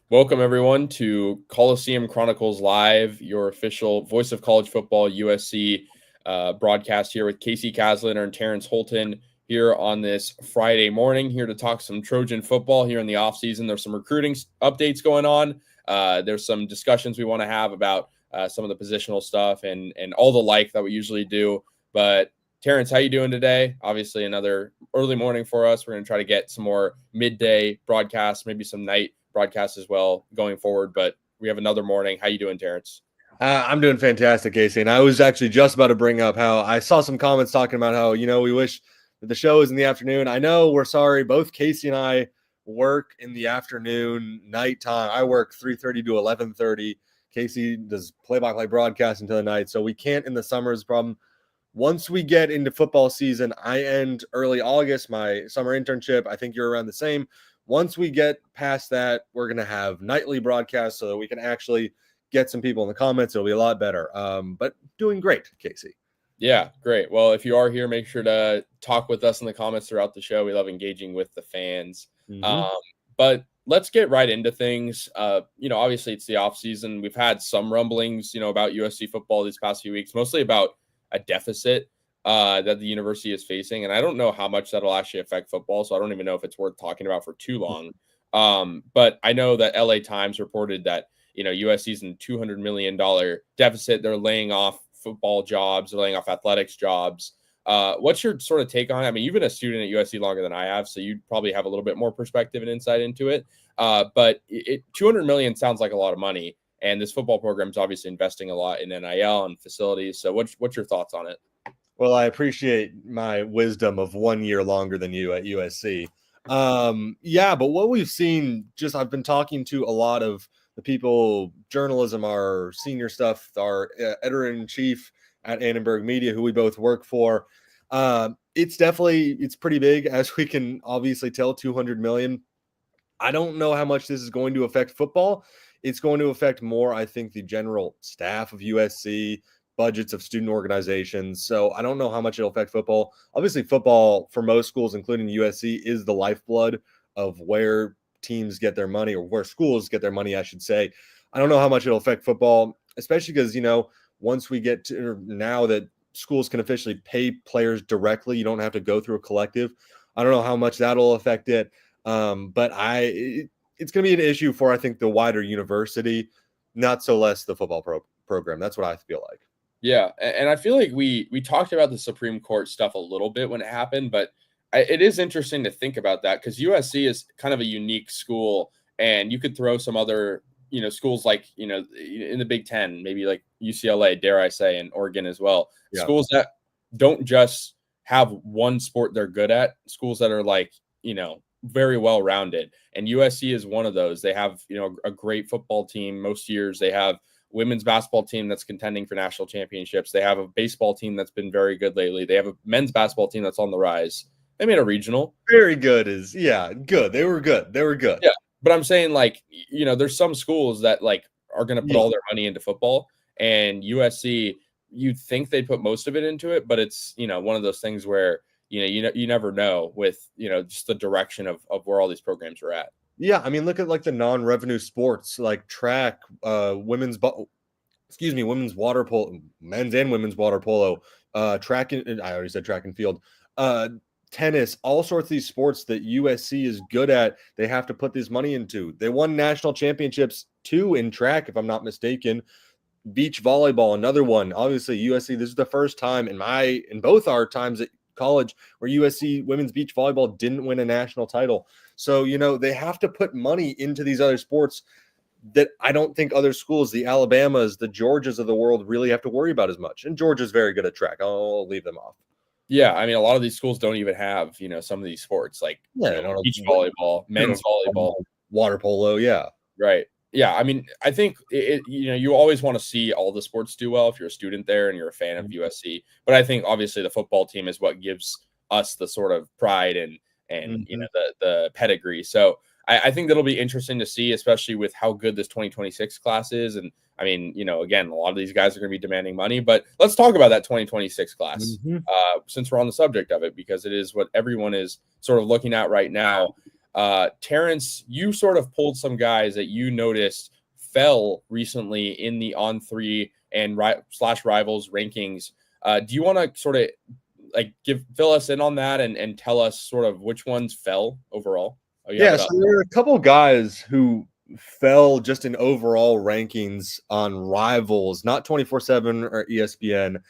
Welcome, everyone, to Coliseum Chronicles Live, your official voice of college football USC broadcast here with Casey Casliner and Terrence Holton here on this Friday morning, here to talk some Trojan football here in the offseason. There's some recruiting updates going on. There's some discussions we want to have about some of the positional stuff and all the like that we usually do. But Terrence, how you doing today? Obviously, another early morning for us. We're going to try to get some more midday broadcasts, maybe some night broadcasts as well going forward. But we have another morning. How you doing, Terrence? I'm doing fantastic, Casey. And I was actually just about to bring up how I saw some comments talking about how, we wish that the show was in the afternoon. I know we're sorry. Both Casey and I work in the afternoon, nighttime. I work 3:30 to 11:30. Casey does play-by-play broadcast until the night. So we can't in the summer is a problem. Once we get into football season, I end early August, my summer internship. I think you're around the same. Once we get past that, we're going to have nightly broadcasts so that we can actually get some people in the comments. It'll be a lot better. But doing great, Casey. Yeah, great. Well, if you are here, make sure to talk with us in the comments throughout the show. We love engaging with the fans. Mm-hmm. But let's get right into things. Obviously it's the off season. We've had some rumblings, about USC football these past few weeks, mostly about a deficit that the university is facing. And I don't know how much that'll actually affect football. So I don't even know if it's worth talking about for too long. But I know that LA Times reported that, USC's in $200 million deficit. They're laying off football jobs, they're laying off athletics jobs. What's your sort of take on it? I mean, you've been a student at USC longer than I have, so you probably have a little bit more perspective and insight into it. But 200 million sounds like a lot of money, and this football program is obviously investing a lot in NIL and facilities. So what's your thoughts on it? Well, I appreciate my wisdom of 1 year longer than you at USC. But what we've seen, I've been talking to a lot of the people, journalism, our senior stuff, our editor-in-chief at Annenberg Media, who we both work for. It's pretty big, as we can obviously tell, 200 million. I don't know how much this is going to affect football. It's going to affect more, I think, the general staff of USC, budgets of student organizations. So I don't know how much it'll affect football. Obviously, football for most schools, including USC, is the lifeblood of where teams get their money, or where schools get their money, I should say. I don't know how much it'll affect football, especially because, once we get to now that schools can officially pay players directly, you don't have to go through a collective. I don't know how much that'll affect it. But it's going to be an issue for, I think, the wider university, not so less the football program. That's what I feel like. Yeah, and I feel like we talked about the Supreme Court stuff a little bit when it happened, but it is interesting to think about that because USC is kind of a unique school, and you could throw some other schools like in the Big Ten, maybe like UCLA, dare I say, and Oregon as well. Yeah. Schools that don't just have one sport they're good at, schools that are like very well rounded, and USC is one of those. They have a great football team most years. They have women's basketball team that's contending for national championships. They have a baseball team that's been very good lately. They have a men's basketball team that's on the rise. They made a regional. Very good good. They were good. Yeah, but I'm saying there's some schools that are going to put all their money into football, and USC, you'd think they'd put most of it into it, but it's one of those things where you never know with just the direction of where all these programs are at. Yeah, I mean, look at the non-revenue sports like track, women's water polo, men's and women's water polo, track and I already said track and field, tennis, all sorts of these sports that USC is good at. They have to put this money into. They won national championships 2 in track, if I'm not mistaken. Beach volleyball, another one. Obviously, USC. This is the first time in both our times at college where USC women's beach volleyball didn't win a national title. So, they have to put money into these other sports that I don't think other schools, the Alabamas, the Georgias of the world, really have to worry about as much. And Georgia's very good at track. I'll leave them off. Yeah, I mean, a lot of these schools don't even have, some of these sports like beach volleyball, men's volleyball, water polo. Yeah. Right. Yeah, I mean, I think you always want to see all the sports do well if you're a student there and you're a fan of USC. But I think obviously the football team is what gives us the sort of pride and the pedigree. So I think that'll be interesting to see, especially with how good this 2026 class is. And I mean, again, a lot of these guys are going to be demanding money. But let's talk about that 2026 class since we're on the subject of it, because it is what everyone is sort of looking at right now. Terrence, you sort of pulled some guys that you noticed fell recently in the On3 and slash rivals rankings. Do you want to sort of like fill us in on that and tell us sort of which ones fell overall? Oh, you have it So up. there are a couple guys who fell just in overall rankings on rivals, not 24/7 or ESPN.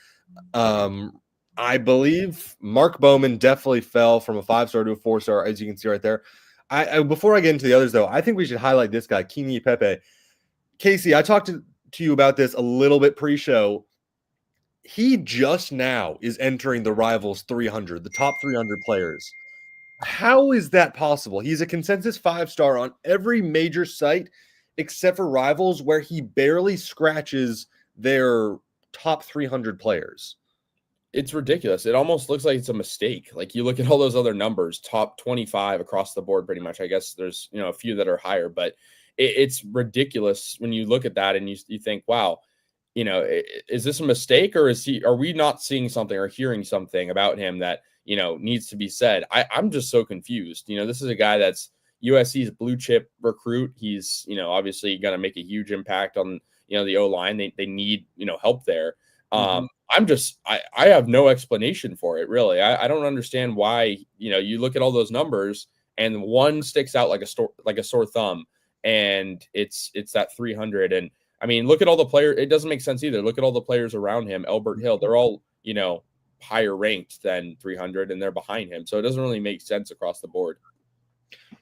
I believe Mark Bowman definitely fell from a 5-star to a 4-star, as you can see right there. I before I get into the others, though, I think we should highlight this guy, Kini Pepe. Casey, I talked to you about this a little bit pre-show. He just now is entering the Rivals 300, the top 300 players. How is that possible? He's a consensus 5-star on every major site except for Rivals, where he barely scratches their top 300 players. It's ridiculous. It almost looks like it's a mistake. Like you look at all those other numbers, top 25 across the board, pretty much. I guess there's, a few that are higher, but it's ridiculous when you look at that and you think, wow, is this a mistake, or are we not seeing something or hearing something about him that, needs to be said? I'm just so confused. This is a guy that's USC's blue chip recruit. He's, obviously going to make a huge impact on, the O-line. They need, help there. I have no explanation for it, really. I don't understand why, you look at all those numbers and one sticks out like a sore thumb, and it's that 300. And I mean, look at all the players. It doesn't make sense either. Look at all the players around him. Elbert Hill, they're all, higher ranked than 300, and they're behind him. So it doesn't really make sense across the board.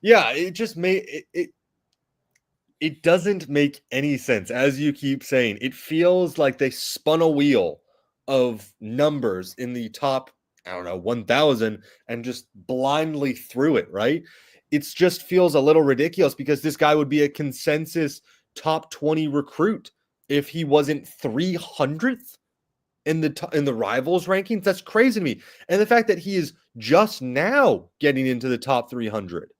Yeah, it just it doesn't make any sense. As you keep saying, it feels like they spun a wheel of numbers in the top, 1,000 and just blindly threw it, right? It just feels a little ridiculous because this guy would be a consensus top 20 recruit if he wasn't 300th in the Rivals rankings. That's crazy to me. And the fact that he is just now getting into the top 300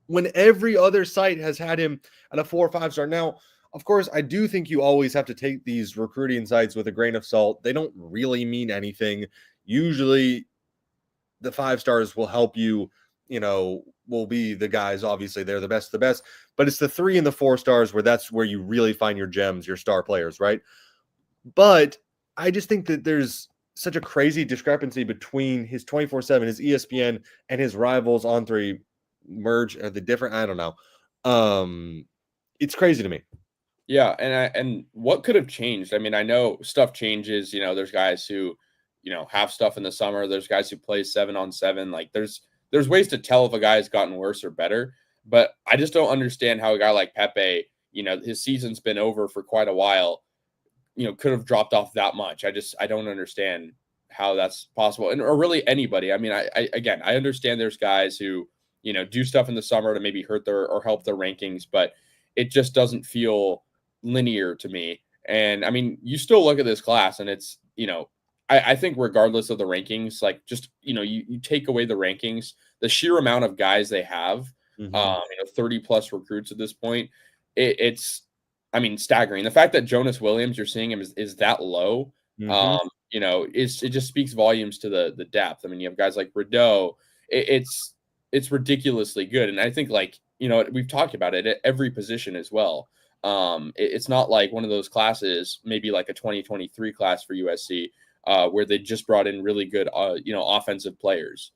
when every other site has had him at a 4 or 5-star. Now, of course, I do think you always have to take these recruiting sites with a grain of salt. They don't really mean anything. Usually the 5-stars will help you, will be the guys. Obviously, they're the best of the best, but it's the 3 and the 4 stars that's where you really find your gems, your star players, right? But I just think that there's such a crazy discrepancy between his 24/7, his ESPN, and his Rivals on 3 merge. Are the different? I don't know. It's crazy to me. Yeah, and what could have changed? I mean, I know stuff changes. There's guys who, have stuff in the summer. There's guys who play 7-on-7. Like there's ways to tell if a guy has gotten worse or better. But I just don't understand how a guy like Pepe, his season's been over for quite a while, could have dropped off that much. I don't understand how that's possible, or really anybody. I mean, I understand there's guys who, do stuff in the summer to maybe hurt or help their rankings, but it just doesn't feel linear to me. And I mean, you still look at this class and it's, I think regardless of the rankings, like just, you take away the rankings, the sheer amount of guys they have, 30 plus recruits at this point, it's, I mean, staggering. The fact that Jonas Williams, you're seeing him is that low, it just speaks volumes to the depth. I mean, you have guys like Rideau. It's ridiculously good. And I think we've talked about it at every position as well. It's not like one of those classes, maybe like a 2023 class for USC, where they just brought in really good, offensive players.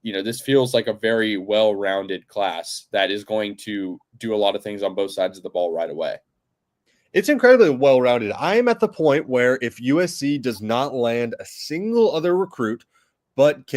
This feels like a very well-rounded class that is going to do a lot of things on both sides of the ball right away. It's incredibly well-rounded. I am at the point where if USC does not land a single other recruit, but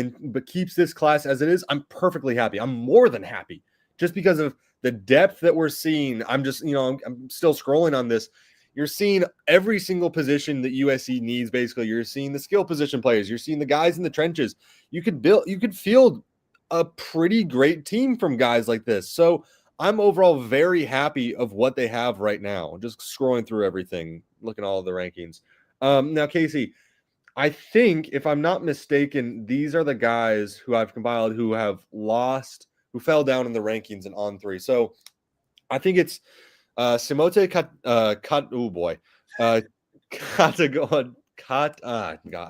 keeps this class as it is, I'm perfectly happy. I'm more than happy just because of the depth that we're seeing. I'm just, I'm still scrolling on this. You're seeing every single position that USC needs. Basically, you're seeing the skill position players. You're seeing the guys in the trenches. You could field a pretty great team from guys like this. So I'm overall very happy of what they have right now. Just scrolling through everything, looking at all of the rankings. Now, Casey, I think if I'm not mistaken, these are the guys who I've compiled who fell down in the rankings and on 3. So I think it's Simote God,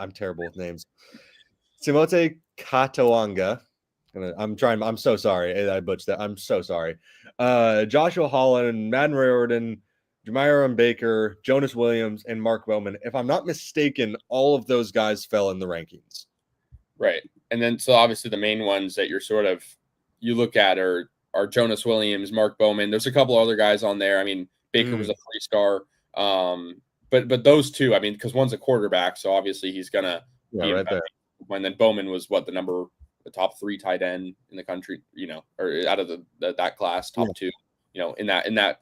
I'm terrible with names. Simote Katoanga. I'm so sorry. I butchered that. I'm so sorry. Joshua Holland, Madden Riordan, Jamiron Baker, Jonas Williams, and Mark Bowman. If I'm not mistaken, all of those guys fell in the rankings. Right. And then so obviously the main ones that you look at are Jonas Williams, Mark Bowman. There's a couple other guys on there. I mean, Baker was a 3-star. But those two, I mean, because one's a quarterback, so obviously he's gonna be right there. And then Bowman was the top 3 tight end in the country, or out of that class, top 2, in that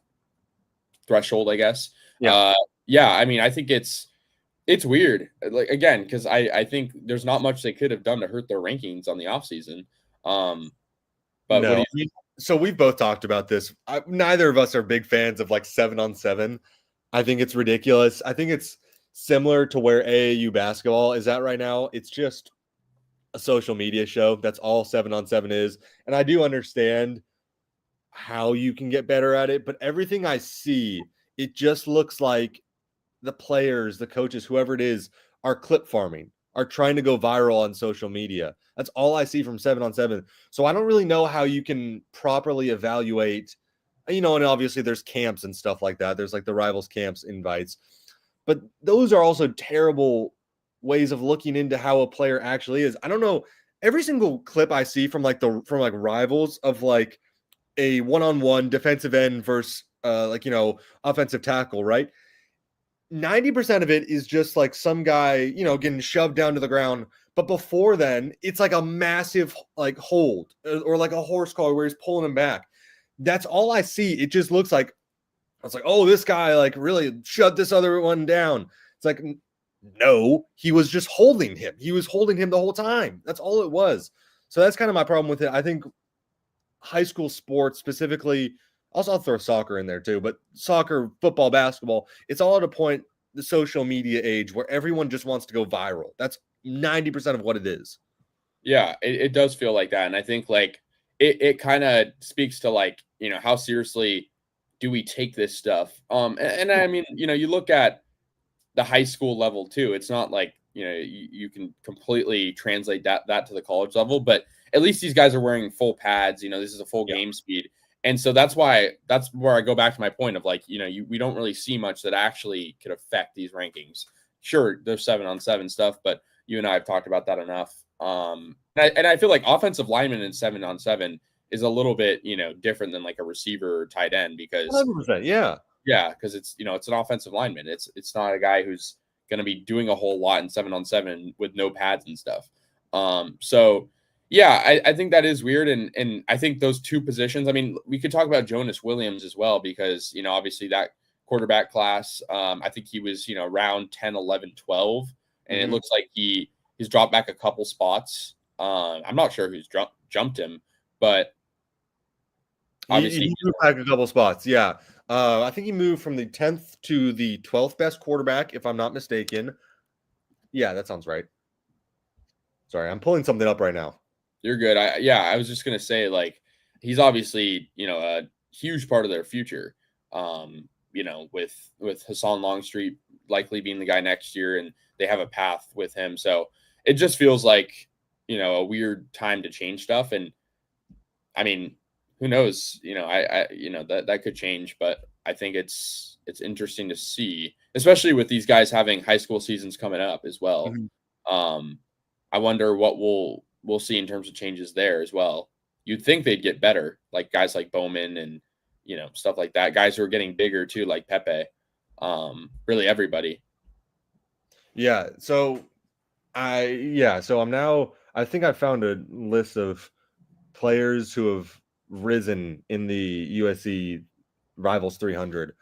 threshold, I guess. Yeah. I mean, I think it's weird, like, again, because I think there's not much they could have done to hurt their rankings on the offseason. But no. what do you think? So we've both talked about this. Neither of us are big fans of like 7-on-7. I think it's ridiculous. I think it's similar to where AAU basketball is at right now. It's just a social media show. That's all 7-on-7 is. And I do understand how you can get better at it, but everything I see, it just looks like the players, the coaches, whoever it is, are clip farming, are trying to go viral on social media. That's all I see from 7-on-7. So I don't really know how you can properly evaluate, and obviously there's camps and stuff like that. There's like the Rivals camps invites, but those are also terrible ways of looking into how a player actually is. I don't know. Every single clip I see from Rivals of like a one-on-one defensive end versus offensive tackle, right? 90% of it is just like some guy, getting shoved down to the ground. But before then, it's like a massive like hold or like a horse collar where he's pulling him back. That's all I see. It just looks like, I was like, oh, this guy like really shut this other one down. It's like, no, he was just holding him. He was holding him the whole time. That's all it was. So that's kind of my problem with it. I think high school sports specifically, also I'll throw soccer in there too, but soccer, football, basketball, it's all at a point, the social media age, where everyone just wants to go viral. That's 90% of what it is. Yeah, it does feel like that. And I think like it kind of speaks to like, how seriously do we take this stuff? And I mean, you look at the high school level too. It's not like, you can completely translate that to the college level, but at least these guys are wearing full pads. This is a full game speed. And so that's where I go back to my point of like, we don't really see much that actually could affect these rankings. Sure, there's 7-on-7 stuff, but you and I have talked about that enough. And I feel like offensive lineman in 7-on-7 is a little bit, different than like a receiver or tight end because 100%, yeah, because it's it's an offensive lineman. It's not a guy who's going to be doing a whole lot in 7-on-7 with no pads and stuff. So. Yeah, I think that is weird. And I think those two positions, I mean, we could talk about Jonas Williams as well, because, obviously that quarterback class, I think he was, round 10, 11, 12. And it looks like he's dropped back a couple spots. I'm not sure who's jumped him, but obviously he moved back a couple spots. Yeah. I think he moved from the 10th to the 12th best quarterback, if I'm not mistaken. Yeah, that sounds right. Sorry, I'm pulling something up right now. You're good. I was just gonna say, like, he's obviously, a huge part of their future. With Hassan Longstreet likely being the guy next year, and they have a path with him. So it just feels like, a weird time to change stuff. And I mean, who knows? That could change, but I think it's interesting to see, especially with these guys having high school seasons coming up as well. I wonder what we'll see in terms of changes there as well. You'd think they'd get better, like guys like Bowman and, stuff like that. Guys who are getting bigger too, like Pepe. Really everybody. Yeah. So I'm now, I think I found a list of players who have risen in the USC Rivals 300.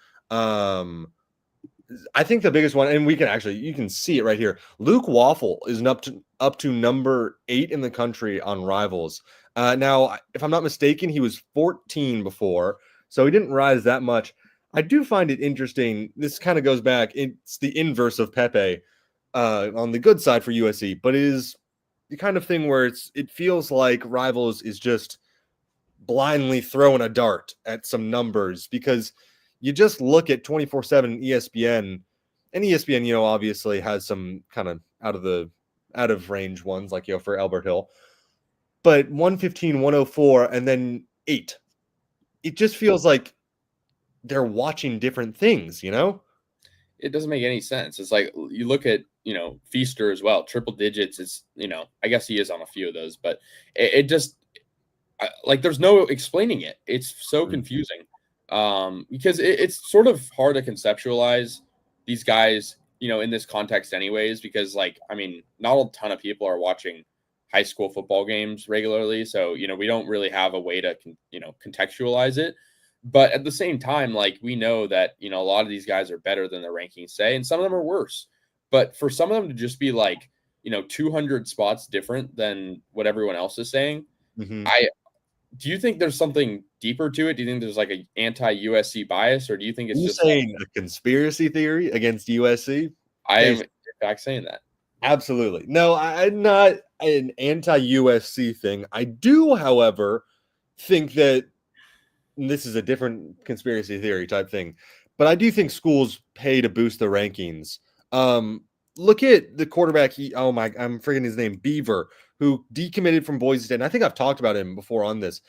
I think the biggest one, and you can see it right here. Luke Waffle is up to number 8 in the country on Rivals. Now, if I'm not mistaken, he was 14 before, so he didn't rise that much. I do find it interesting. This kind of goes back. It's the inverse of Pepe on the good side for USC, but it is the kind of thing where it feels like Rivals is just blindly throwing a dart at some numbers, because you just look at 24/7 ESPN, and ESPN, obviously has some kind of out of range ones, like, for Albert Hill. but 115, 104, and then 8. It just feels like they're watching different things, you know? It doesn't make any sense. It's like you look at, Feaster as well, triple digits. It's, I guess he is on a few of those, but it just like there's no explaining it. It's so confusing because it's sort of hard to conceptualize these guys, in this context, anyways. Because like, I mean, not a ton of people are watching high school football games regularly, so we don't really have a way to contextualize it. But at the same time, like we know that a lot of these guys are better than their rankings say, and some of them are worse. But for some of them to just be like 200 spots different than what everyone else is saying, I do you think there's something deeper to it? Do you think there's like an anti-USC bias, or do you think it's just saying a conspiracy theory against USC? I am in fact saying that. Absolutely. No, I'm not an anti-USC thing. I do, however, think that this is a different conspiracy theory type thing, but I do think schools pay to boost their rankings. Look at the quarterback. I'm forgetting his name, Beaver, who decommitted from Boise State. And I think I've talked about him before on this.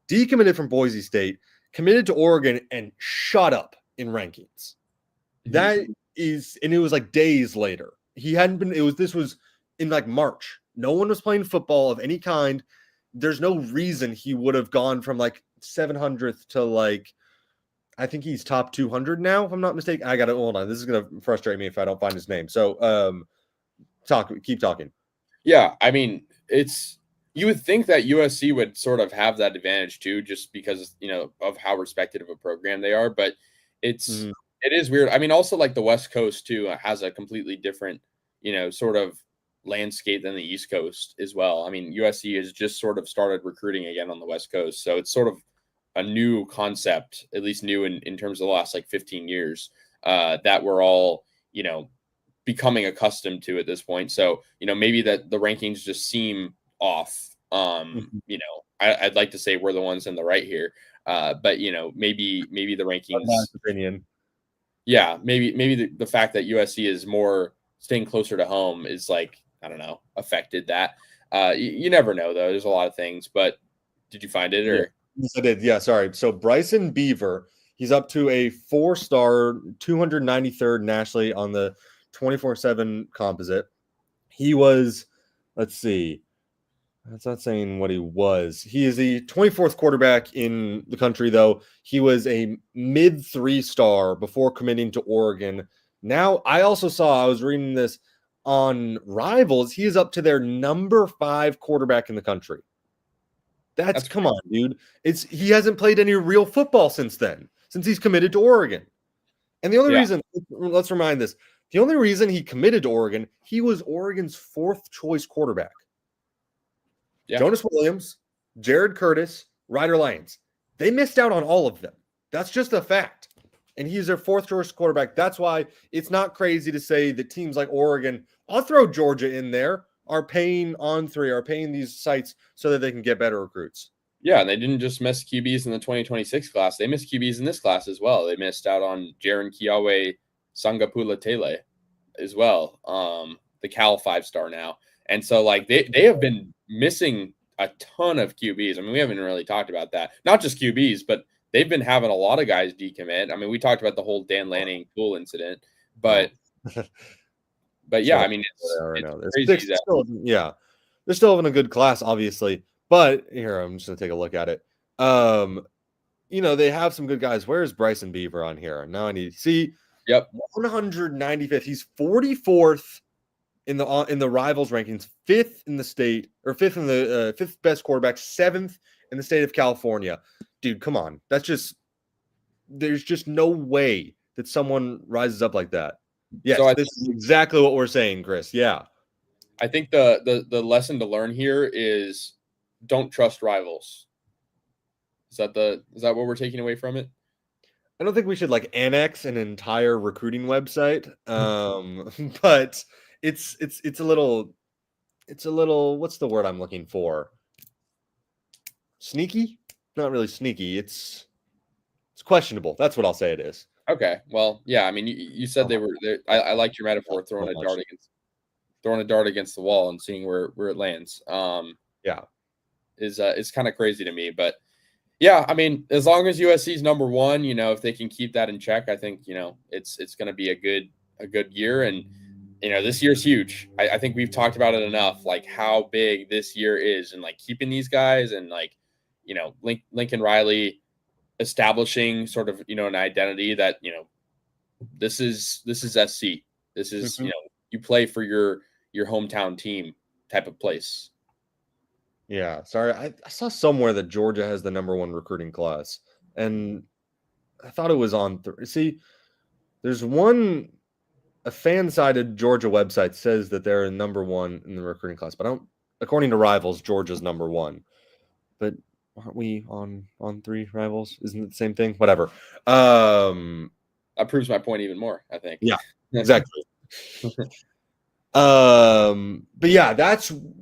Decommitted from Boise State, committed to Oregon, and shot up in rankings. That is, and it was like days later. He hadn't been. This was in like March. No one was playing football of any kind. There's no reason he would have gone from like 700th to like, I think he's top 200 now, if I'm not mistaken. I got to hold on. This is going to frustrate me if I don't find his name. So, keep talking. Yeah, I mean, you would think that USC would sort of have that advantage too, just because of how respected of a program they are. But it is weird. I mean, also like the West Coast too has a completely different sort of landscape than the East Coast as well. I mean, USC has just sort of started recruiting again on the West Coast, so it's sort of a new concept, at least new in terms of the last like 15 years, that we're all becoming accustomed to at this point. So maybe that the rankings just seem off. I'd like to say we're the ones in the right here, but maybe the rankings. Opinion. Yeah, maybe the fact that USC is more staying closer to home is like, I don't know, affected that. You never know though. There's a lot of things, but did you find it or? Yeah. Yes, I did. Yeah, sorry. So Bryson Beaver, he's up to a 4-star, 293rd nationally on the 24/7 composite. He was, let's see, that's not saying what he was. He is the 24th quarterback in the country, though. He was a mid 3-star before committing to Oregon. Now, I was reading this on Rivals. He is up to their number 5 quarterback in the country. That's come on, dude. He hasn't played any real football since then, since he's committed to Oregon. And the only reason, let's remind this, the only reason he committed to Oregon, he was Oregon's 4th choice quarterback. Yeah. Jonas Williams, Jared Curtis, Ryder Lyons. They missed out on all of them. That's just a fact. And he's their 4th choice quarterback. That's why it's not crazy to say that teams like Oregon, I'll throw Georgia in there, are paying these sites so that they can get better recruits. Yeah, and they didn't just miss QBs in the 2026 class. They missed QBs in this class as well. They missed out on Jaron Kiawe Sangapula-Tele as well, the Cal 5-star now. And so, like, they have been missing a ton of QBs. I mean, we haven't really talked about that. Not just QBs, but they've been having a lot of guys decommit. I mean, we talked about the whole Dan Lanning pool incident, but but yeah, I mean, it's crazy they're still having a good class, obviously. But here, I'm just gonna take a look at it. They have some good guys. Where's Bryson Beaver on here? Now I need to see. Yep, 195th. He's 44th in the Rivals rankings, 5th in the state, or 5th in the 5th best quarterback, 7th in the state of California. Dude, come on. There's just no way that someone rises up like that. Yes, so this is exactly what we're saying, Chris. Yeah. I think the lesson to learn here is don't trust Rivals. Is that what we're taking away from it? I don't think we should like annex an entire recruiting website. But it's a little, what's the word I'm looking for? Sneaky? Not really sneaky. It's questionable. That's what I'll say it is. Okay. Well, yeah. I mean, you said they were. I liked your metaphor, throwing a dart against the wall and seeing where it lands. Yeah. is kind of crazy to me. But yeah, I mean, as long as USC's number one, if they can keep that in check, I think it's going to be a good year. And this year's huge. I think we've talked about it enough, like how big this year is, and like keeping these guys, and like Lincoln Riley establishing sort of an identity that this is SC. This is you play for your hometown team type of place. Yeah, sorry. I saw somewhere that Georgia has the number one recruiting class, and I thought it was on. See, there's a fan-sided Georgia website says that they're number one in the recruiting class, but according to Rivals, Georgia's number one. But aren't we on 3 Rivals? Isn't it the same thing? Whatever. That proves my point even more, I think. Yeah, exactly. But yeah,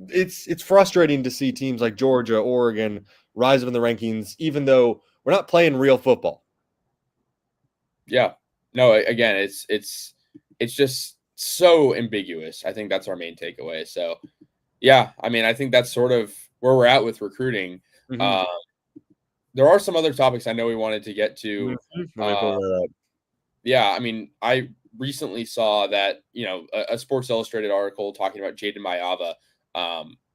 it's frustrating to see teams like Georgia, Oregon rise up in the rankings, even though we're not playing real football. Yeah, no, again, it's just so ambiguous. I think that's our main takeaway. So yeah, I mean, I think that's sort of where we're at with recruiting. There are some other topics I know we wanted to get to. Yeah, I mean, I recently saw that a Sports Illustrated article talking about Jayden Maiava,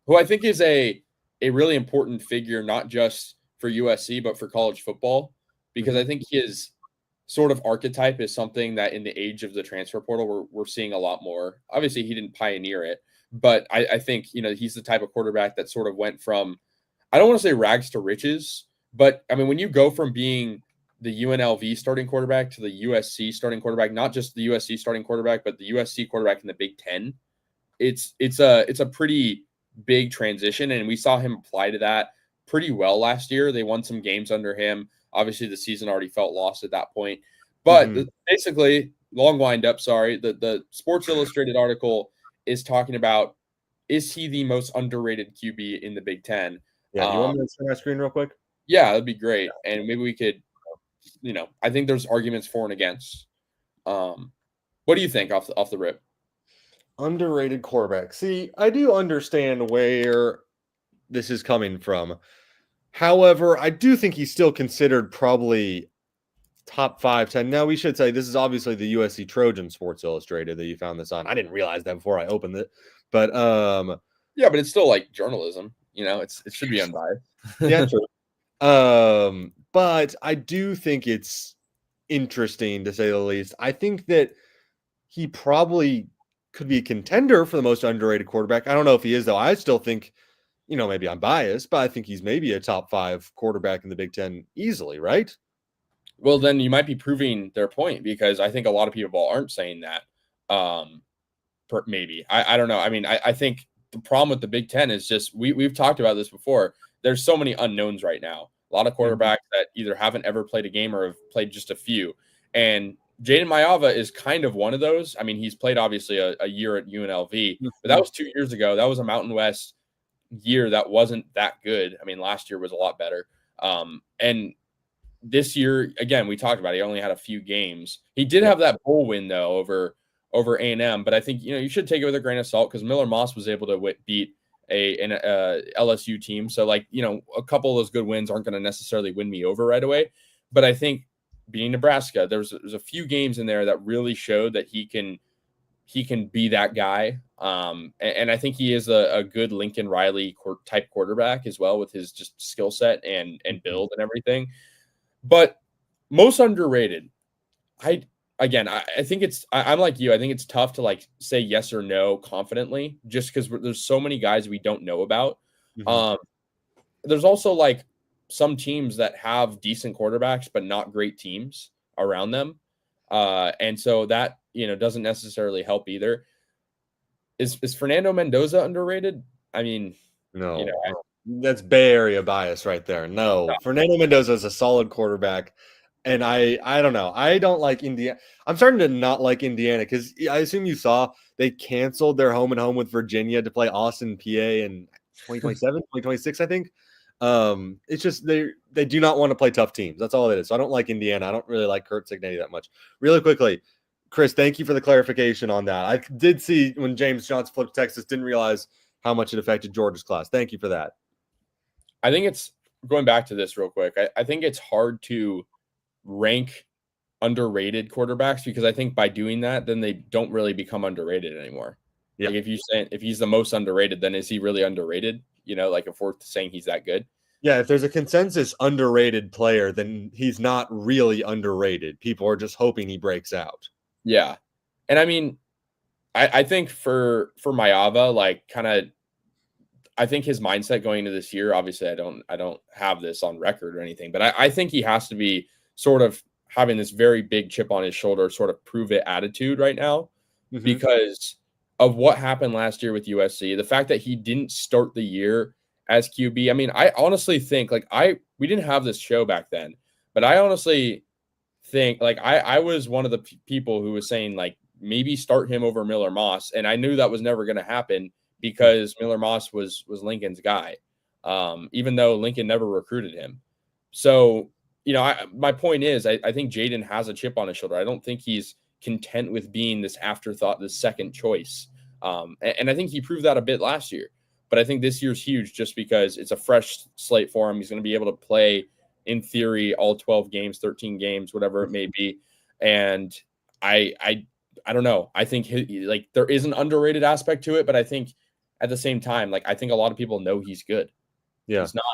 who I think is a really important figure, not just for USC but for college football, because I think his sort of archetype is something that in the age of the transfer portal we're seeing a lot more. Obviously, he didn't pioneer it, but I think he's the type of quarterback that sort of went from, I don't want to say rags to riches, but I mean, when you go from being the UNLV starting quarterback to the USC starting quarterback, not just the USC starting quarterback, but the USC quarterback in the Big Ten, it's a pretty big transition, and we saw him apply to that pretty well last year. They won some games under him. Obviously, the season already felt lost at that point. But basically, long wind up, sorry, the Sports Illustrated article is talking about, is he the most underrated QB in the Big Ten? Yeah, you want me to share my screen real quick? Yeah, that'd be great. And maybe we could, I think there's arguments for and against. What do you think off the rip? Underrated quarterback. See, I do understand where this is coming from. However, I do think he's still considered probably top 5, 10. Now, we should say this is obviously the USC Trojan Sports Illustrated that you found this on. I didn't realize that before I opened it. But yeah, but it's still like journalism. It should be unbiased. Yeah, true. But I do think it's interesting, to say the least. I think that he probably could be a contender for the most underrated quarterback. I don't know if he is, though. I still think, maybe I'm biased, but I think he's maybe a top 5 quarterback in the Big Ten easily, right? Well, then you might be proving their point, because I think a lot of people aren't saying that. Maybe. I don't know. I mean, I think the problem with the Big Ten is just, we've talked about this before. There's so many unknowns right now. A lot of quarterbacks that either haven't ever played a game or have played just a few. And Jayden Maiava is kind of one of those. I mean, he's played obviously a year at UNLV, but that was 2 years ago. That was a Mountain West year that wasn't that good. I mean, last year was a lot better. And this year, again, we talked about it, he only had a few games. He did have that bowl win, though, over A&M. But I think, you should take it with a grain of salt, because Miller Moss was able to beat an LSU team. So, like, a couple of those good wins aren't going to necessarily win me over right away. But I think beating Nebraska, there's a few games in there that really showed that he can be that guy. And I think he is a good Lincoln Riley type quarterback as well, with his just skill set and build and everything. But most underrated, I think I'm like you. I think it's tough to like say yes or no confidently, just because there's so many guys we don't know about. There's also like some teams that have decent quarterbacks but not great teams around them, and so that doesn't necessarily help either. Is Fernando Mendoza underrated? I mean, no, that's Bay Area bias right there. No, Fernando Mendoza is a solid quarterback. And I don't know. I don't like Indiana. I'm starting to not like Indiana, because I assume you saw they canceled their home and home with Virginia to play Austin, PA in 2027, 2026, I think. It's just they do not want to play tough teams. That's all it is. So I don't like Indiana. I don't really like Kurt Cignetti that much. Really quickly, Chris, thank you for the clarification on that. I did see when James Johnson flipped Texas, didn't realize how much it affected Georgia's class. Thank you for that. I think it's going back to this real quick. I think it's hard to rank underrated quarterbacks because I think by doing that, then they don't really become underrated anymore. Yeah. Like if he's the most underrated, then is he really underrated? Like if we're saying he's that good. Yeah, if there's a consensus underrated player, then he's not really underrated. People are just hoping he breaks out. Yeah. And I mean, I think for Maiava, like kind of I think his mindset going into this year, obviously I don't have this on record or anything, but I think he has to be sort of having this very big chip on his shoulder, sort of prove it attitude right now because of what happened last year with USC. The fact that he didn't start the year as QB. I mean, I honestly think we didn't have this show back then, but I honestly think like I was one of the people who was saying like maybe start him over Miller Moss, and I knew that was never going to happen because Miller Moss was Lincoln's guy, even though Lincoln never recruited him. So my point is I think Jayden has a chip on his shoulder. I don't think he's content with being this afterthought, this second choice, and I think he proved that a bit last year. But I think this year's huge just because it's a fresh slate for him. He's going to be able to play, in theory, all 12 games, 13 games, whatever it may be. And I don't know. I think there is an underrated aspect to it, but I think at the same time, like I think a lot of people know he's good. Yeah. He's not.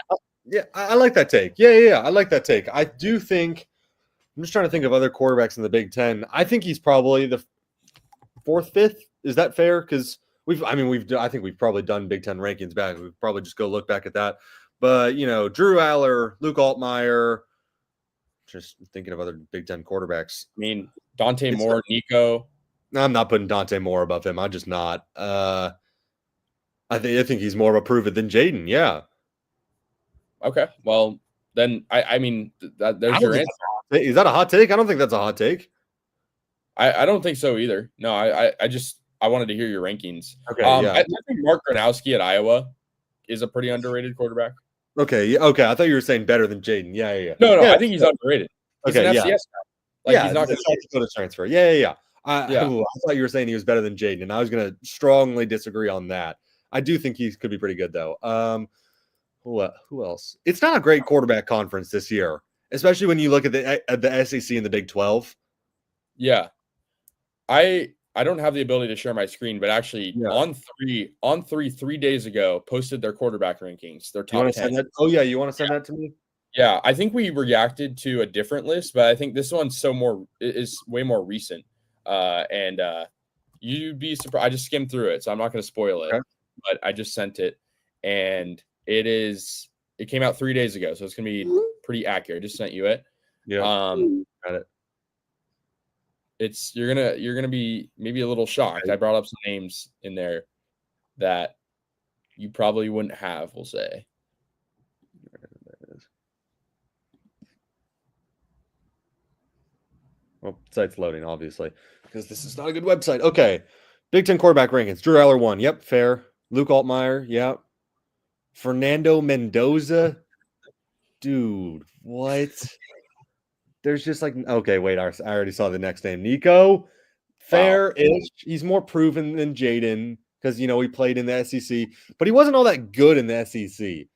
Yeah, I like that take. Yeah. I like that take. I do think I'm just trying to think of other quarterbacks in the Big Ten. I think he's probably the fourth, fifth. Is that fair? Because I think we've probably done Big Ten rankings back. We've probably just go look back at that. But Drew Aller, Luke Altmaier, just thinking of other Big Ten quarterbacks. I mean, Dante Moore, Nico. I'm not putting Dante Moore above him. I'm just not. I think he's more of a prove it than Jayden. Yeah. Okay. Well, then I mean there's your answer. Is that a hot take? I don't think that's a hot take. I don't think so either. No, I wanted to hear your rankings. Okay. Yeah. I think Mark Gronowski at Iowa is a pretty underrated quarterback. Okay. Okay. I thought you were saying better than Jayden. Yeah. No. Yeah. I think he's underrated. He's an FCS guy. He's not going to transfer. Yeah. I thought you were saying he was better than Jayden, and I was going to strongly disagree on that. I do think he could be pretty good though. Who else? It's not a great quarterback conference this year, especially when you look at the SEC and the Big 12. Yeah. I don't have the ability to share my screen, but actually on 3 days ago posted their quarterback rankings. Their top 10. You want to send that to me? Yeah, I think we reacted to a different list, but I think this one's is way more recent. And you'd be surprised. I just skimmed through it, so I'm not going to spoil it. Okay. But I just sent it, and it came out 3 days ago, so it's going to be pretty accurate. I just sent you it. Yeah. Got it. You're gonna be maybe a little shocked. I brought up some names in there that you probably wouldn't have, we'll say. Well, site's loading, obviously, because this is not a good website. Okay. Big Ten quarterback rankings. Drew Aller 1. Yep, fair. Luke Altmaier. Yep. Fernando Mendoza. Dude, what? There's just okay, wait, I already saw the next name. Nico, fair-ish. Wow. He's more proven than Jayden because, he played in the SEC, but he wasn't all that good in the SEC.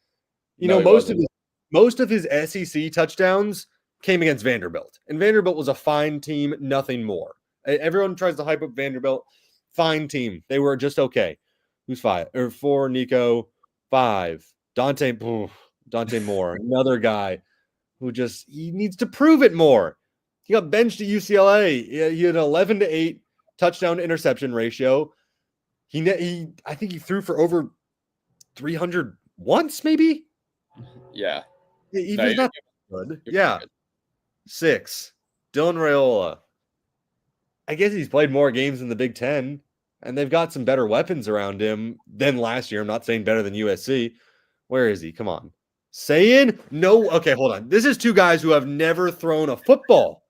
Most of his SEC touchdowns came against Vanderbilt, and Vanderbilt was a fine team, nothing more. Everyone tries to hype up Vanderbilt. Fine team. They were just okay. Who's 5? Or 4, Nico. 5. Dante Moore, another guy who he needs to prove it more. He got benched at UCLA. He had an 11-8 touchdown to interception ratio. I think he threw for over 300 once, maybe. Yeah. He was not good. Yeah. 6. Dylan Raiola. I guess he's played more games in the Big Ten, and they've got some better weapons around him than last year. I'm not saying better than USC. Where is he? Come on. Saying no. Okay, hold on. This is 2 guys who have never thrown a football.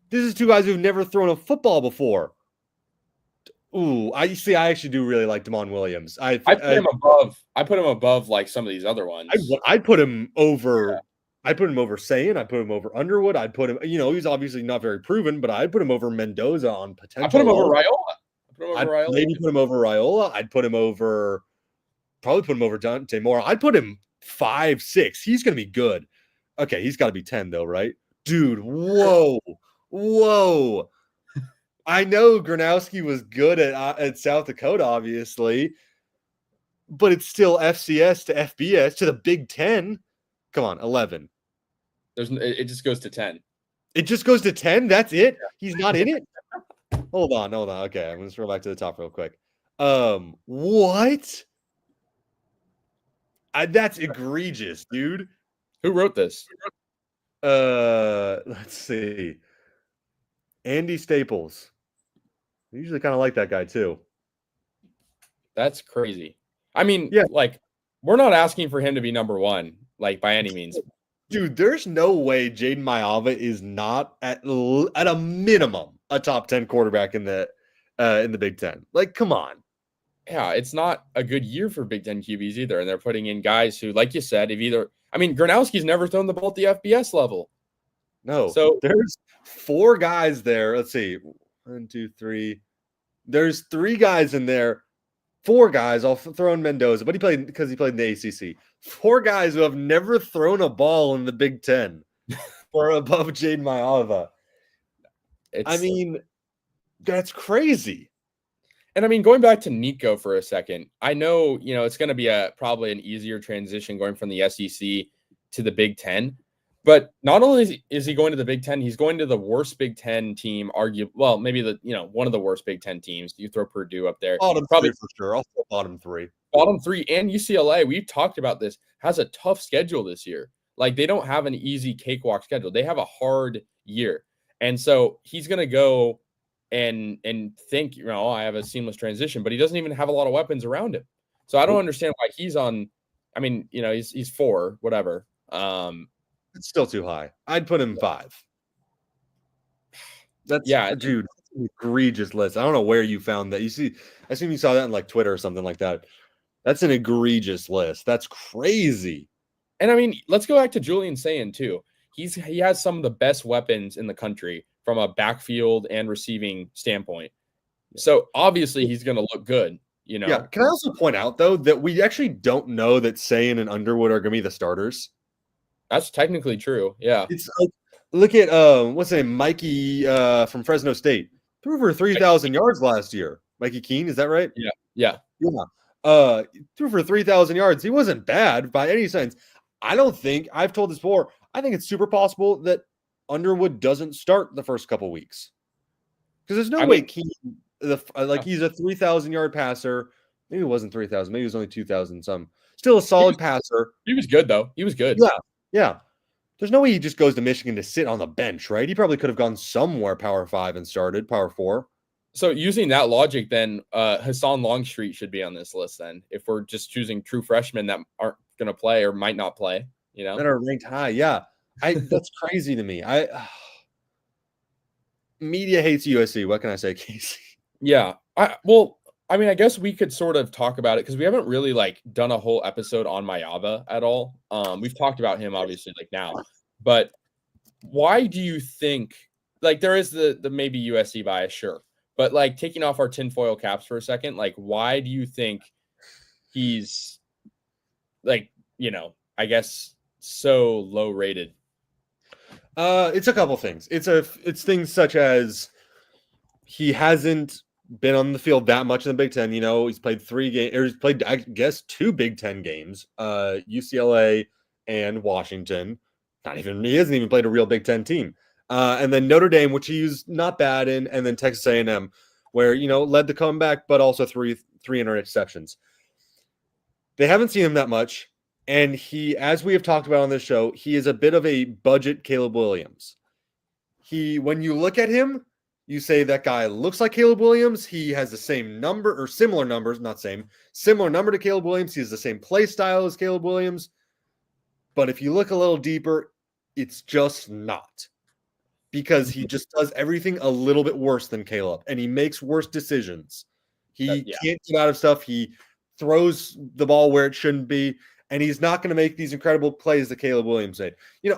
This is 2 guys who've never thrown a football before. Ooh, I actually do really like Damon Williams. I put him above like some of these other ones. I'd put him over. Yeah. I put him over Sayin. I put him over Underwood. I'd put him. He's obviously not very proven, but I'd put him over Mendoza on potential. I put him over Raiola. Maybe put him over Raiola. I'd put him over probably put him over Dante Moore. I'd put him 5, 6. He's going to be good. Okay, he's got to be 10 though, right? Dude, whoa. I know Gronowski was good at South Dakota, obviously, but it's still FCS to FBS to the Big Ten. Come on, 11. It just goes to 10. It just goes to 10? That's it? He's not in it? Hold on. Okay, I'm going to scroll back to the top real quick. What? That's egregious, dude. Who wrote this? Let's see. Andy Staples. I usually kind of like that guy too. That's crazy. I mean, yeah, like, we're not asking for him to be number one, like, by any means. Dude, there's no way Jayden Maiava is not at a minimum a top 10 quarterback in the Big Ten. Like, come on. Yeah, it's not a good year for Big Ten QBs either, and they're putting in guys who, like you said, Gronowski's never thrown the ball at the FBS level. No, so there's 4 guys there. Let's see, 1, 2, 3. There's 3 guys in there. 4 guys. I'll throw in Mendoza, but he played in the ACC. 4 guys who have never thrown a ball in the Big Ten or above Jayden Maiava. I mean, that's crazy. And going back to Nico for a second, I know, it's going to be probably an easier transition going from the SEC to the Big Ten. But not only is he going to the Big Ten, he's going to the worst Big Ten team, maybe one of the worst Big Ten teams. You throw Purdue up there. Bottom probably 3 for sure. I'll throw bottom 3. Bottom 3 and UCLA, we've talked about this, has a tough schedule this year. Like, they don't have an easy cakewalk schedule. They have a hard year. And so he's going to go and think, I have a seamless transition, but he doesn't even have a lot of weapons around him. So I don't understand why he's on. He's 4, whatever. It's still too high. I'd put him 5. Dude, that's an egregious list. I don't know where you found that. I assume you saw that on like Twitter or something like that. That's an egregious list. That's crazy. And let's go back to Julian Sayin too. He has some of the best weapons in the country from a backfield and receiving standpoint. So obviously he's going to look good, Yeah. Can I also point out though that we actually don't know that Sayin and Underwood are going to be the starters? That's technically true. Yeah. It's like, look at what's his name, Mikey from Fresno State, threw for 3,000 yards last year. Mikey Keene, is that right? Yeah. Threw for 3,000 yards. He wasn't bad by any sense. I've told this before. I think it's super possible that Underwood doesn't start the first couple weeks because there's no way Keene, he's a 3,000 yard passer. Maybe it wasn't 3,000. Maybe it was only 2,000 some. Still a solid passer. He was good though. He was good. Yeah. There's no way he just goes to Michigan to sit on the bench, right? He probably could have gone somewhere Power 5 and started Power 4. So using that logic, then Hassan Longstreet should be on this list. Then, if we're just choosing true freshmen that aren't going to play or might not play, that are ranked high, yeah, that's crazy to me. Media hates USC. What can I say, Casey? Yeah, I guess we could sort of talk about it because we haven't really done a whole episode on Maiava at all. We've talked about him obviously now, but why do you think there is the maybe USC bias, sure. But taking off our tinfoil caps for a second, why do you think he's I guess so low rated? It's a couple things. It's things such as he hasn't been on the field that much in the Big Ten. He's played 3 games, or he's played, I guess, 2 Big Ten games, UCLA and Washington. He hasn't even played a real Big Ten team. And then Notre Dame, which he was not bad in, and then Texas A&M, where, led the comeback, but also three interceptions. They haven't seen him that much. And he, as we have talked about on this show, he is a bit of a budget Caleb Williams. When you look at him, you say that guy looks like Caleb Williams. He has the same number or similar numbers, similar number to Caleb Williams. He has the same play style as Caleb Williams. But if you look a little deeper, it's just not. Because he just does everything a little bit worse than Caleb, and he makes worse decisions. He can't get out of stuff. He throws the ball where it shouldn't be, and he's not going to make these incredible plays that Caleb Williams did.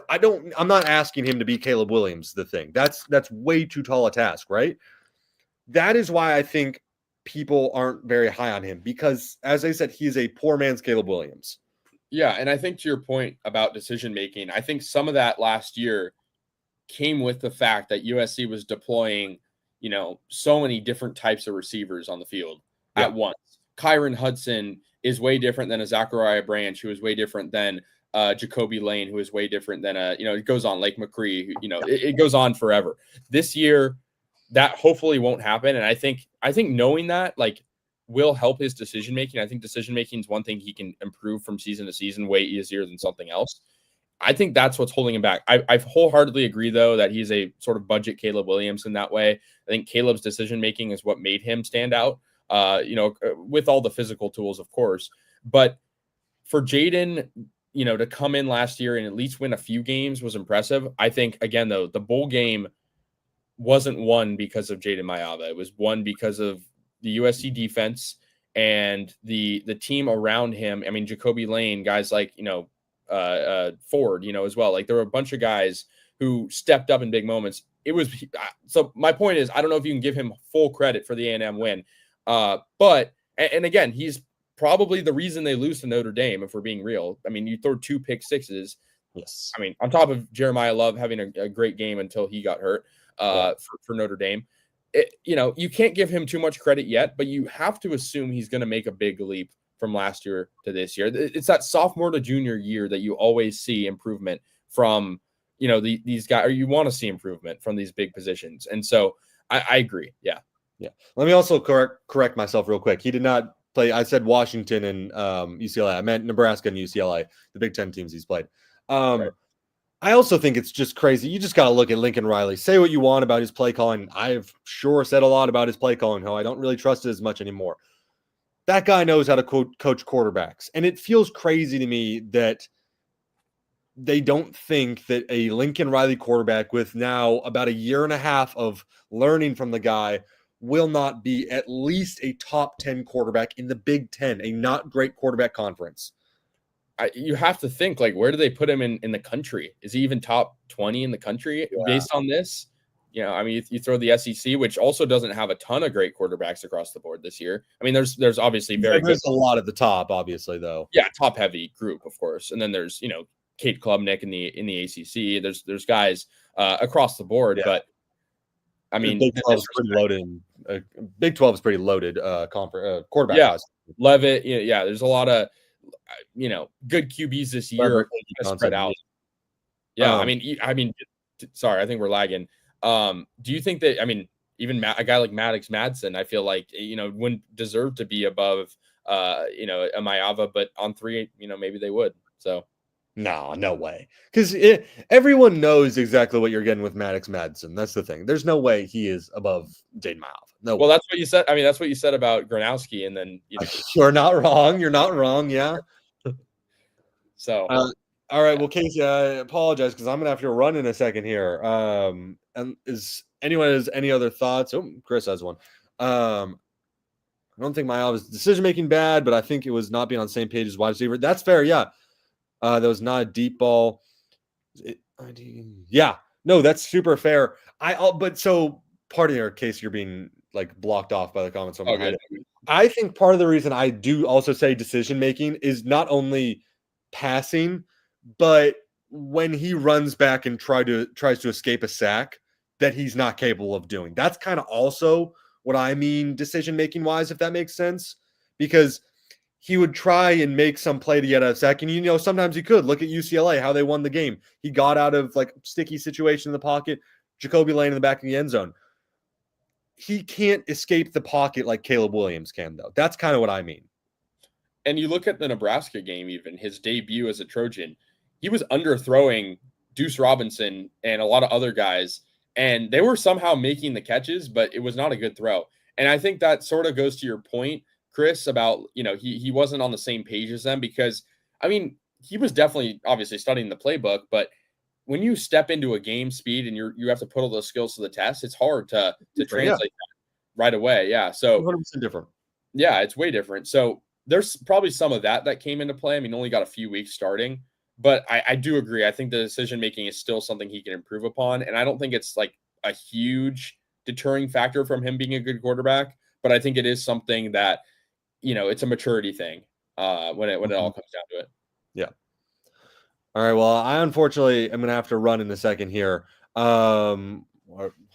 I'm not asking him to be Caleb Williams, the thing. That's way too tall a task, right? That is why I think people aren't very high on him because, as I said, he's a poor man's Caleb Williams. Yeah, and I think to your point about decision making, I think some of that last year came with the fact that USC was deploying, so many different types of receivers on the field at once. Kyron Hudson is way different than a Zachariah Branch, who is way different than Jacoby Lane, who is way different than it goes on, Lake McCree, it goes on forever. This year, that hopefully won't happen. And I think knowing that, like, will help his decision making. I think decision making is one thing he can improve from season to season way easier than something else. I think that's what's holding him back. I wholeheartedly agree, though, that he's a sort of budget Caleb Williams in that way. I think Caleb's decision making is what made him stand out, with all the physical tools, of course. But for Jayden, to come in last year and at least win a few games was impressive. I think, again, though, the bowl game wasn't won because of Jayden Maiava. It was won because of the USC defense and the team around him. I mean, Jacoby Lane, guys like, Ford, as well. Like, there were a bunch of guys who stepped up in big moments. So my point is, I don't know if you can give him full credit for the A&M win. But again, he's probably the reason they lose to Notre Dame, if we're being real. I mean, you throw 2 pick sixes. Yes. I mean, on top of Jeremiah Love having a great game until he got hurt for Notre Dame. You can't give him too much credit yet, but you have to assume he's going to make a big leap from last year to this year. It's that sophomore to junior year that you always see improvement from, these guys, or you want to see improvement from these big positions. And so I agree. Yeah. Yeah. Let me also correct myself real quick. He did not play. I said Washington and UCLA. I meant Nebraska and UCLA, the Big Ten teams he's played. Right. I also think it's just crazy. You just got to look at Lincoln Riley. Say what you want about his play calling. I've sure said a lot about his play calling, how I don't really trust it as much anymore. That guy knows how to coach quarterbacks. And it feels crazy to me that they don't think that a Lincoln Riley quarterback with now about a year and a half of learning from the guy will not be at least a top 10 quarterback in the Big Ten, a not great quarterback conference. You have to think, like, where do they put him in the country? Is he even top 20 in the country based on this? I mean, you throw the SEC, which also doesn't have a ton of great quarterbacks across the board this year. I mean, there's obviously there's a lot at the top, obviously, though. Yeah, top heavy group, of course. And then there's, Kate Klubnik in the ACC. There's guys across the board, but I mean, Big 12 is pretty loaded. Big 12 is pretty loaded quarterback. Yeah, Levitt. There's a lot of good QBs this year spread out. Yeah, I mean, sorry, I think we're lagging. Do you think that, I mean, even a guy like Maddox Madsen, I feel like, wouldn't deserve to be above, a Maiava, but on 3, maybe they would. So. No way. Because everyone knows exactly what you're getting with Maddox Madsen. That's the thing. There's no way he is above Jayden Maiava. No. Well, that's what you said. I mean, that's what you said about Gronowski, and then you're not wrong. You're not wrong. Yeah. So. All right. Well, Casey, I apologize because I'm gonna have to run in a second here. And has any other thoughts? Oh, Chris has one. I don't think Maiava's decision making bad, but I think it was not being on the same page as wide receiver. That's fair. Yeah. That was not a deep ball. Yeah, no, that's super fair. But so part of your case, you're being like blocked off by the comments on my head. I think part of the reason I do also say decision making is not only passing, but when he runs back and tries to escape a sack that he's not capable of doing. That's kind of also what I mean decision making wise, if that makes sense, because he would try and make some play to get a sack. And, sometimes he could. Look at UCLA, how they won the game. He got out of, like, sticky situation in the pocket. Jacoby Lane in the back of the end zone. He can't escape the pocket like Caleb Williams can, though. That's kind of what I mean. And you look at the Nebraska game, even, his debut as a Trojan, he was underthrowing Deuce Robinson and a lot of other guys, and they were somehow making the catches, but it was not a good throw. And I think that sort of goes to your point, Chris, about, he wasn't on the same page as them because, I mean, he was definitely obviously studying the playbook, but when you step into a game speed and you have to put all those skills to the test, it's hard to translate that right away. Yeah. So 100% different. Yeah, it's way different. So there's probably some of that came into play. I mean, only got a few weeks starting, but I do agree. I think the decision-making is still something he can improve upon. And I don't think it's like a huge deterring factor from him being a good quarterback. but I think it is something that, it's a maturity thing when it all comes down to it. Yeah. All right. Well, I unfortunately am going to have to run in a second here. Or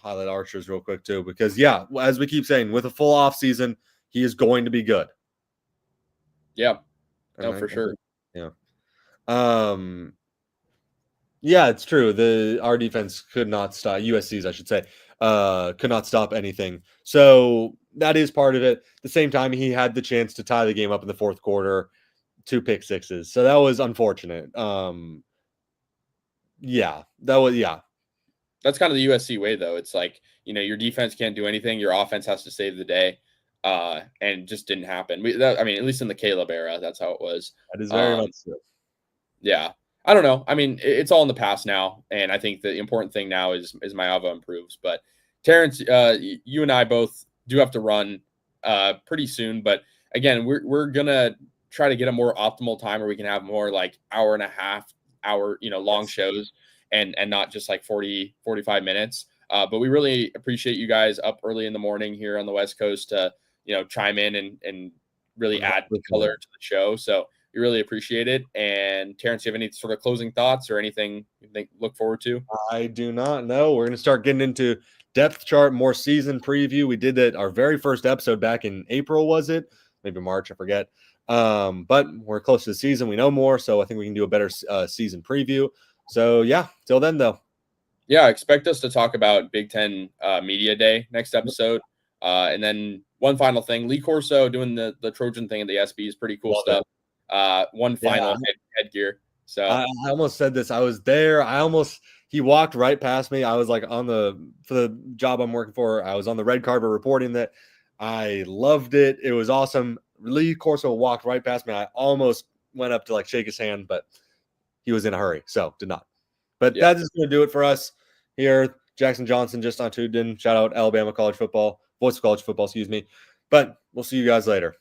highlight Archers real quick too, because as we keep saying, with a full off season, he is going to be good. Yeah. No, for sure. Yeah. Yeah, it's true. Our defense could not stop USC's, I should say, could not stop anything. So that is part of it. At the same time, he had the chance to tie the game up in the fourth quarter, 2 pick sixes. So that was unfortunate. That's kind of the USC way, though. It's like, your defense can't do anything. Your offense has to save the day. And it just didn't happen. At least in the Caleb era, that's how it was. That is very much so. Yeah. I don't know. I mean, it's all in the past now. And I think the important thing now is Maiava improves. But Terrence, you and I both do have to run pretty soon. But again, we're going to try to get a more optimal time where we can have more like hour and a half long shows and not just like 40, 45 minutes. But we really appreciate you guys up early in the morning here on the West Coast to, chime in and really add color to the show. So we really appreciate it. And Terrence, do you have any sort of closing thoughts or anything you think look forward to? I do not know. We're going to start getting into depth chart, more season preview. We did that our very first episode back in April, was it? Maybe March, I forget. But we're close to the season. We know more, so I think we can do a better season preview. So yeah, till then though. Yeah, expect us to talk about Big Ten Media Day next episode. And then one final thing, Lee Corso doing the Trojan thing at the SB is pretty cool stuff. One final headgear. So I almost said this. I was there. He walked right past me. I was like for the job I'm working for, I was on the red carpet reporting that. I loved it. It was awesome. Lee Corso walked right past me. I almost went up to like shake his hand, but he was in a hurry, so did not. But that is going to do it for us here. Jackson Johnson just on tuned in. Shout out Alabama college football, voice of college football, excuse me. But we'll see you guys later.